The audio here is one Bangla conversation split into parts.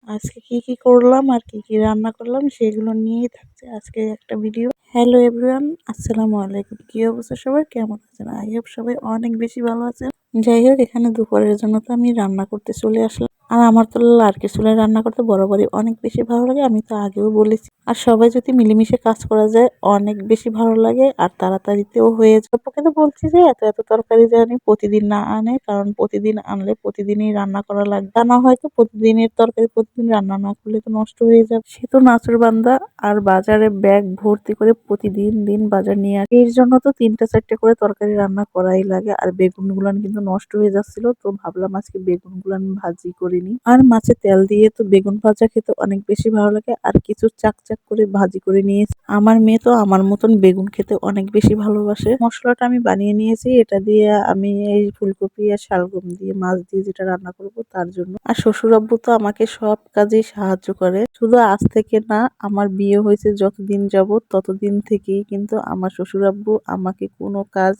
আজকে কি করলাম আর কি রান্না করলাম সেগুলো নিয়েই থাকছে আজকে একটা ভিডিও। হ্যালো এভরিওয়ান, আসসালামু আলাইকুম। কি অবস্থা সবার, কেমন আছেন? আই হোপ সবাই অনেক বেশি ভালো আছেন। যাই হোক, এখানে দুপুরের জন্য তো আমি রান্না করতে চলে আসলাম। আর আমার তো লার্কি চুলায় রান্না করতে বরাবরই অনেক বেশি ভালো লাগে, আমি তো আগেও বলেছি। আর সবাই যদি মিলেমিশে কাজ করা যায় অনেক বেশি ভালো লাগে আর তাড়াতাড়িতেও হয়ে যায়। ওকে তো বলছি যে এত এত তরকারি জানি প্রতিদিন না আনে, কারণ প্রতিদিন আনলে প্রতিদিনই রান্না করা লাগবে। তা না হয়তো প্রতিদিনের তরকারি প্রতিদিন রান্না না করলে তো নষ্ট হয়ে যাবে। সে তো নাচুর বান্দা, আর বাজারে ব্যাগ ভর্তি করে প্রতিদিন দিন বাজার নিয়ে আসে। এর জন্য তো 3টা 4টে করে তরকারি রান্না করাই লাগে। আর বেগুন গুলান কিন্তু নষ্ট হয়ে যাচ্ছিল, তো ভাবলাম আজকে বেগুন গুলান ভাজি করিনি। আর মাছে তেল দিয়ে তো বেগুন ভাজা খেতে অনেক বেশি ভালো লাগে। আর কিছু চাক চাক করে ভাজি করে নিয়েছি। আমার মেয়ে তো আমার মতন বেগুন খেতে অনেক বেশি ভালোবাসে। মশলাটা আমি বানিয়ে নিয়েছি, এটা দিয়ে আমি এই ফুলকপি আর শালগম দিয়ে মাছ দিয়ে যেটা রান্না করব তার জন্য। আর শ্বশুর আব্বু তো আমাকে সব কাজেই সাহায্য করে, শুধু আজ থেকে না, আমার বিয়ে হয়েছে যতদিন যাবত ততদিন থেকেই কিন্তু আমার শ্বশুর আব্বু আমাকে কোনো কাজ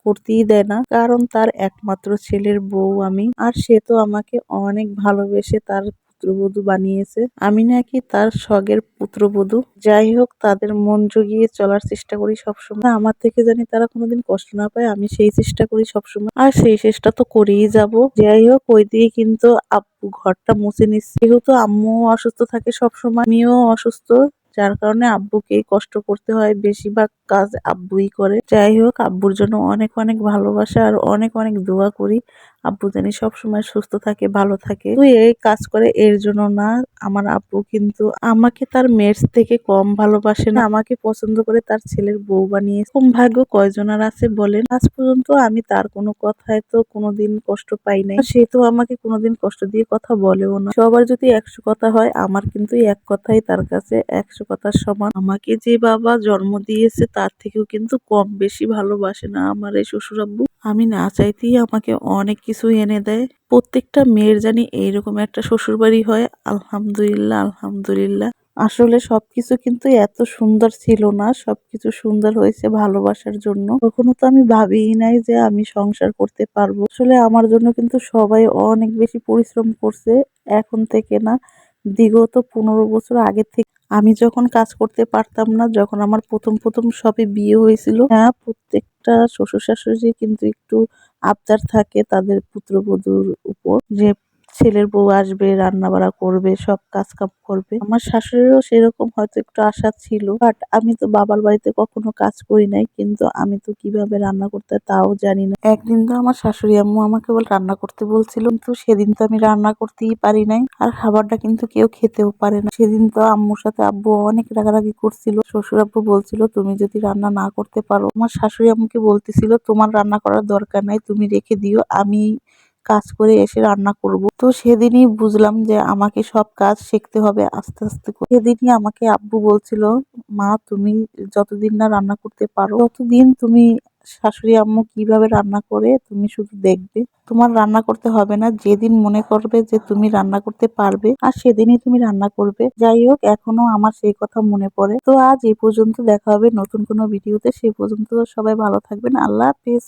করতেই দেয় না, কারণ তার একমাত্র ছেলের বউ আমি। আর সে তো আমাকে অনেক ভালোবেসে তার পুত্রবধূ বানিয়েছে, আমি নাকি তার শখের পুত্রবধূ। যাই হোক, তাদের মন জুগিয়ে চলার চেষ্টা করি সবসময়। আমার থেকে জানি তারা কোনোদিন কষ্ট না পায়, আমি সেই চেষ্টা করি সবসময়, আর সেই চেষ্টা তো করেই যাব। যাই হোক, ওই দিয়ে কিন্তু আব্বু ঘরটা মুছে নিচ্ছে, যেহেতু আম্মুও অসুস্থ থাকে সবসময়, আমিও অসুস্থ, যার কারণে আব্বুকেই কষ্ট করতে হয়, বেশিরভাগ কাজ আব্বুই করে। যাই হোক, আব্বুর জন্য অনেক অনেক ভালোবাসা আর অনেক অনেক দোয়া করি আব্বু জানি সব সময় সুস্থ থাকে, ভালো থাকে। তুই এই কাজ করে এর জন্য না, আমার আব্বু কিন্তু আমাকে তার মেয়ের থেকে কম ভালোবাসে না, আমাকে পছন্দ করে তার ছেলের বউ বানিয়ে। কম ভাগ্য কয়জনার আছে বলেন? আজ পর্যন্ত আমি তার কোনো কথায় তো কোনোদিন কষ্ট পাই নাই, সে তো আমাকে কোনোদিন কষ্ট দিয়ে কথা বলেও না। সবার যদি 100 কথা হয়, আমার কিন্তু এক কথাই তার কাছে 100 কথার সমান। আমাকে যে বাবা জন্ম দিয়েছে তার থেকেও কিন্তু কম বেশি ভালোবাসে না আমার এই শ্বশুর আব্বু। আমি না চাইতেই আমাকে অনেক কিছু এনে দেয়। প্রত্যেকটা মেয়ের জানি এইরকম একটা শ্বশুর বাড়ি হয়, আলহামদুলিল্লাহ আলহামদুলিল্লাহ। আসলে সবকিছু কিন্তু এত সুন্দর ছিল না, সবকিছু সুন্দর হয়েছে ভালোবাসার জন্য। কখনো তো আমি ভাবিই নাই যে আমি সংসার করতে পারবো। আসলে আমার জন্য কিন্তু সবাই অনেক বেশি পরিশ্রম করছে, এখন থেকে না, বিগত 15 বছর আগে থেকে। আমি যখন কাজ করতে পারতাম না, যখন আমার প্রথম প্রথম সবে বিয়ে হয়েছিল, হ্যাঁ, প্রত্যেকটা শ্বশুর শাশুড়ি কিন্তু একটু আবদার থাকে তাদের পুত্রবধূর উপর, যে ছেলের বউ আসবে, রান্না বাড়া করবে, সব কাজ কাম করবে। আমার শাশুড়িরও সেরকম হয়তো একটু আশা ছিল, বাট আমি তো বাবার বাড়িতে কখনো কাজ করি নাই, কিন্তু আমি তো কিভাবে রান্না করতে তাও জানি না। একদিন তো আমার শাশুড়ি আম্মু আমাকে রান্না করতে বলছিল, কিন্তু সেদিন তো আমি রান্না করতেই পারি নাই, আর খাবারটা কিন্তু কেউ খেতেও পারে না। সেদিন তো আম্মুর সাথে আব্বু অনেক রাগারাগি করছিল। শ্বশুর আব্বু বলছিল তুমি যদি রান্না না করতে পারো, আমার শাশুড়ি আম্মুকে বলতেছিল তোমার রান্না করার দরকার নাই, তুমি রেখে দিও, আমি কাজ করে এসে রান্না করব। তো সেদিনই বুঝলাম যে আমাকে সব কাজ শিখতে হবে আস্তে আস্তে করে। সেদিনই আমাকে আব্বু বলছিল, মা তুমি যতদিন না রান্না করতে পারো ততদিন তুমি শাশুড়ি আম্মু কিভাবে রান্না করে তুমি শুধু দেখবে, তোমার রান্না করতে হবে না। যেদিন মনে করবে যে তুমি রান্না করতে পারবে, আর সেদিনই তুমি রান্না করবে। যাই হোক, এখনো আমার সেই কথা মনে পড়ে। তো আজ এই পর্যন্ত, দেখা হবে নতুন কোনো ভিডিওতে, সেই পর্যন্ত সবাই ভালো থাকবেন। আল্লাহ হাফেজ।